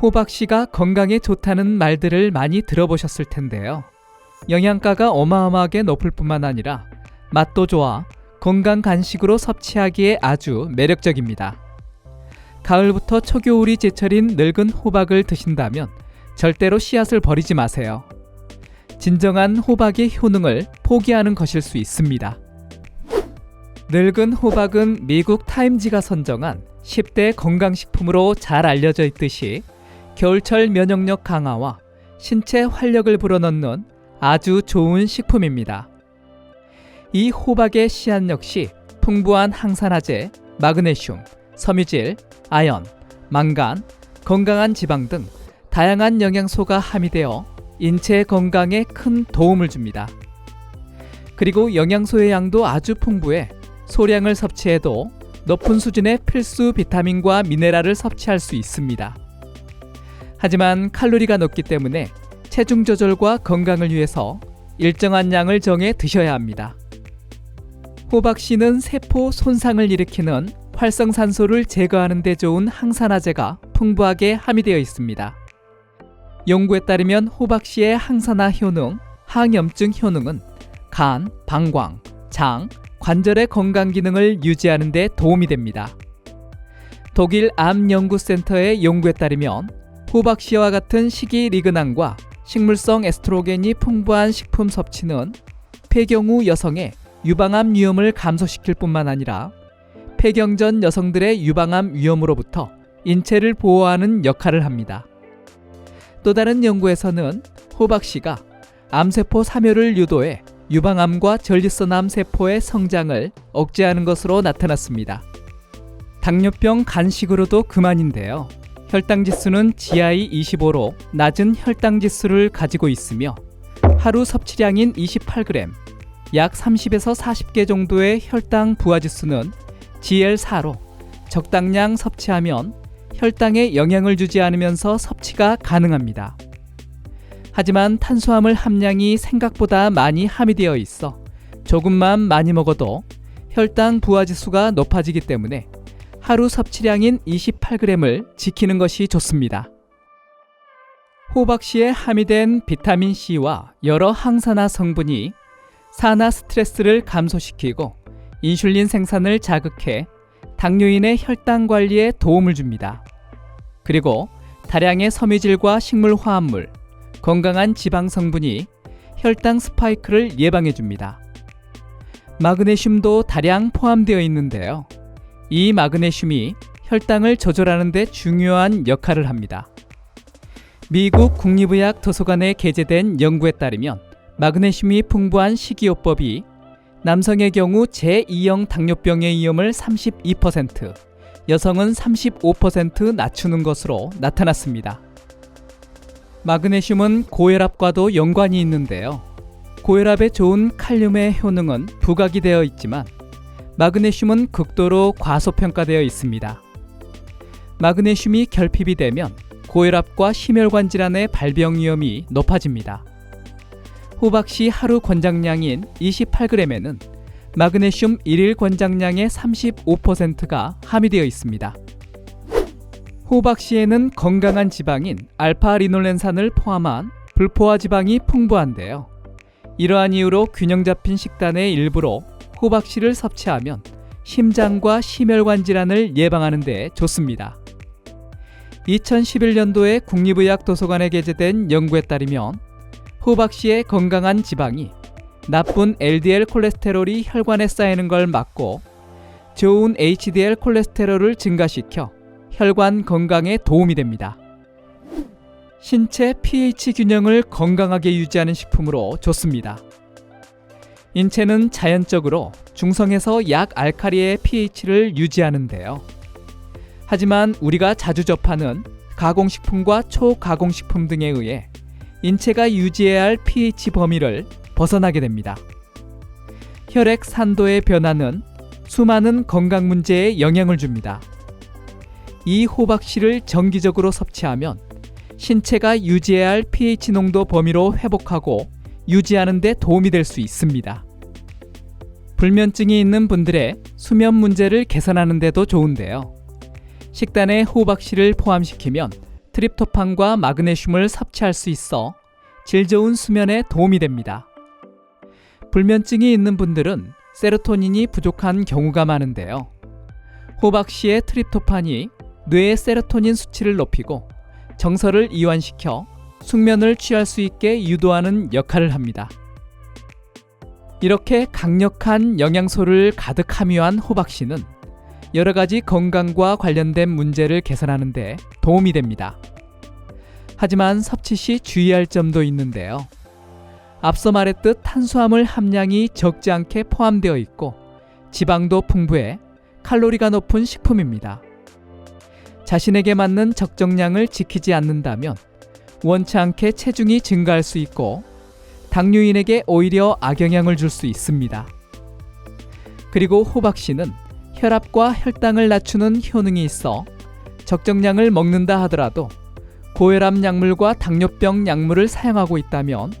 호박씨가 건강에 좋다는 말들을 많이 들어보셨을 텐데요. 영양가가 어마어마하게 높을 뿐만 아니라 맛도 좋아 건강 간식으로 섭취하기에 아주 매력적입니다. 가을부터 초겨울이 제철인 늙은 호박을 드신다면 절대로 씨앗을 버리지 마세요. 진정한 호박의 효능을 포기하는 것일 수 있습니다. 늙은 호박은 미국 타임지가 선정한 10대 건강식품으로 잘 알려져 있듯이 겨울철 면역력 강화와 신체 활력을 불어넣는 아주 좋은 식품입니다. 이 호박의 씨앗 역시 풍부한 항산화제, 마그네슘, 섬유질, 아연, 망간, 건강한 지방 등 다양한 영양소가 함유되어 인체 건강에 큰 도움을 줍니다. 그리고 영양소의 양도 아주 풍부해 소량을 섭취해도 높은 수준의 필수 비타민과 미네랄을 섭취할 수 있습니다. 하지만 칼로리가 높기 때문에 체중 조절과 건강을 위해서 일정한 양을 정해 드셔야 합니다. 호박씨는 세포 손상을 일으키는 활성산소를 제거하는 데 좋은 항산화제가 풍부하게 함유되어 있습니다. 연구에 따르면 호박씨의 항산화 효능, 항염증 효능은 간, 방광, 장, 관절의 건강 기능을 유지하는 데 도움이 됩니다. 독일 암연구센터의 연구에 따르면 호박씨와 같은 식이 리그난과 식물성 에스트로겐이 풍부한 식품 섭취는 폐경 후 여성의 유방암 위험을 감소시킬 뿐만 아니라 폐경 전 여성들의 유방암 위험으로부터 인체를 보호하는 역할을 합니다. 또 다른 연구에서는 호박씨가 암세포 사멸을 유도해 유방암과 전립선암 세포의 성장을 억제하는 것으로 나타났습니다. 당뇨병 간식으로도 그만인데요. 혈당지수는 GI25로 낮은 혈당지수를 가지고 있으며 하루 섭취량인 28g, 약 30에서 40개 정도의 혈당 부하지수는 GL4로 적당량 섭취하면 혈당에 영향을 주지 않으면서 섭취가 가능합니다. 하지만 탄수화물 함량이 생각보다 많이 함유되어 있어 조금만 많이 먹어도 혈당 부하지수가 높아지기 때문에 하루 섭취량인 28g을 지키는 것이 좋습니다. 호박씨에 함유된 비타민C와 여러 항산화 성분이 산화 스트레스를 감소시키고 인슐린 생산을 자극해 당뇨인의 혈당 관리에 도움을 줍니다. 그리고 다량의 섬유질과 식물 화합물, 건강한 지방 성분이 혈당 스파이크를 예방해 줍니다. 마그네슘도 다량 포함되어 있는데요. 이 마그네슘이 혈당을 조절하는 데 중요한 역할을 합니다. 미국 국립의학 도서관에 게재된 연구에 따르면 마그네슘이 풍부한 식이요법이 남성의 경우 제2형 당뇨병의 위험을 32%, 여성은 35% 낮추는 것으로 나타났습니다. 마그네슘은 고혈압과도 연관이 있는데요. 고혈압에 좋은 칼륨의 효능은 부각이 되어 있지만 마그네슘은 극도로 과소평가되어 있습니다. 마그네슘이 결핍이 되면 고혈압과 심혈관 질환의 발병 위험이 높아집니다. 호박씨 하루 권장량인 28g에는 마그네슘 1일 권장량의 35%가 함유되어 있습니다. 호박씨에는 건강한 지방인 알파-리놀렌산을 포함한 불포화 지방이 풍부한데요. 이러한 이유로 균형 잡힌 식단의 일부로 호박씨를 섭취하면 심장과 심혈관 질환을 예방하는 데 좋습니다. 2011년도에 국립의학도서관에 게재된 연구에 따르면 호박씨의 건강한 지방이 나쁜 LDL 콜레스테롤이 혈관에 쌓이는 걸 막고 좋은 HDL 콜레스테롤을 증가시켜 혈관 건강에 도움이 됩니다. 신체 pH 균형을 건강하게 유지하는 식품으로 좋습니다. 인체는 자연적으로 중성에서 약알칼리의 pH를 유지하는데요. 하지만 우리가 자주 접하는 가공식품과 초가공식품 등에 의해 인체가 유지해야 할 pH 범위를 벗어나게 됩니다. 혈액 산도의 변화는 수많은 건강 문제에 영향을 줍니다. 이 호박씨를 정기적으로 섭취하면 신체가 유지해야 할 pH 농도 범위로 회복하고 유지하는 데 도움이 될 수 있습니다. 불면증이 있는 분들의 수면 문제를 개선하는 데도 좋은데요. 식단에 호박씨를 포함시키면 트립토판과 마그네슘을 섭취할 수 있어 질 좋은 수면에 도움이 됩니다. 불면증이 있는 분들은 세로토닌이 부족한 경우가 많은데요. 호박씨의 트립토판이 뇌의 세로토닌 수치를 높이고 정서를 이완시켜 숙면을 취할 수 있게 유도하는 역할을 합니다. 이렇게 강력한 영양소를 가득 함유한 호박씨는 여러 가지 건강과 관련된 문제를 개선하는 데 도움이 됩니다. 하지만 섭취 시 주의할 점도 있는데요. 앞서 말했듯 탄수화물 함량이 적지 않게 포함되어 있고 지방도 풍부해 칼로리가 높은 식품입니다. 자신에게 맞는 적정량을 지키지 않는다면 원치 않게 체중이 증가할 수 있고 당뇨인에게 오히려 악영향을 줄 수 있습니다. 그리고 호박씨는 혈압과 혈당을 낮추는 효능이 있어 적정량을 먹는다 하더라도 고혈압 약물과 당뇨병 약물을 사용하고 있다면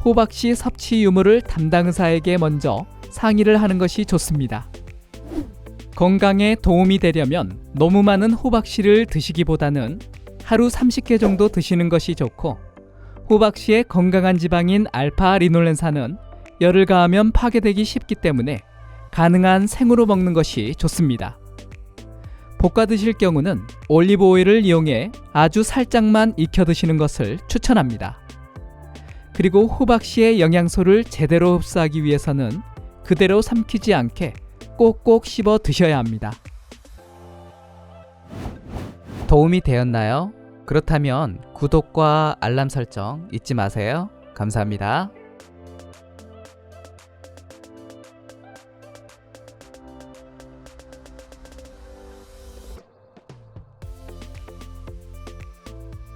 호박씨 섭취 유무를 담당 의사에게 먼저 상의를 하는 것이 좋습니다. 건강에 도움이 되려면 너무 많은 호박씨를 드시기보다는 하루 30개 정도 드시는 것이 좋고, 호박씨의 건강한 지방인 알파 리놀렌산은 열을 가하면 파괴되기 쉽기 때문에 가능한 생으로 먹는 것이 좋습니다. 볶아 드실 경우는 올리브 오일을 이용해 아주 살짝만 익혀 드시는 것을 추천합니다. 그리고 호박씨의 영양소를 제대로 흡수하기 위해서는 그대로 삼키지 않게 꼭꼭 씹어 드셔야 합니다. 도움이 되었나요? 그렇다면 구독과 알람 설정 잊지 마세요. 감사합니다.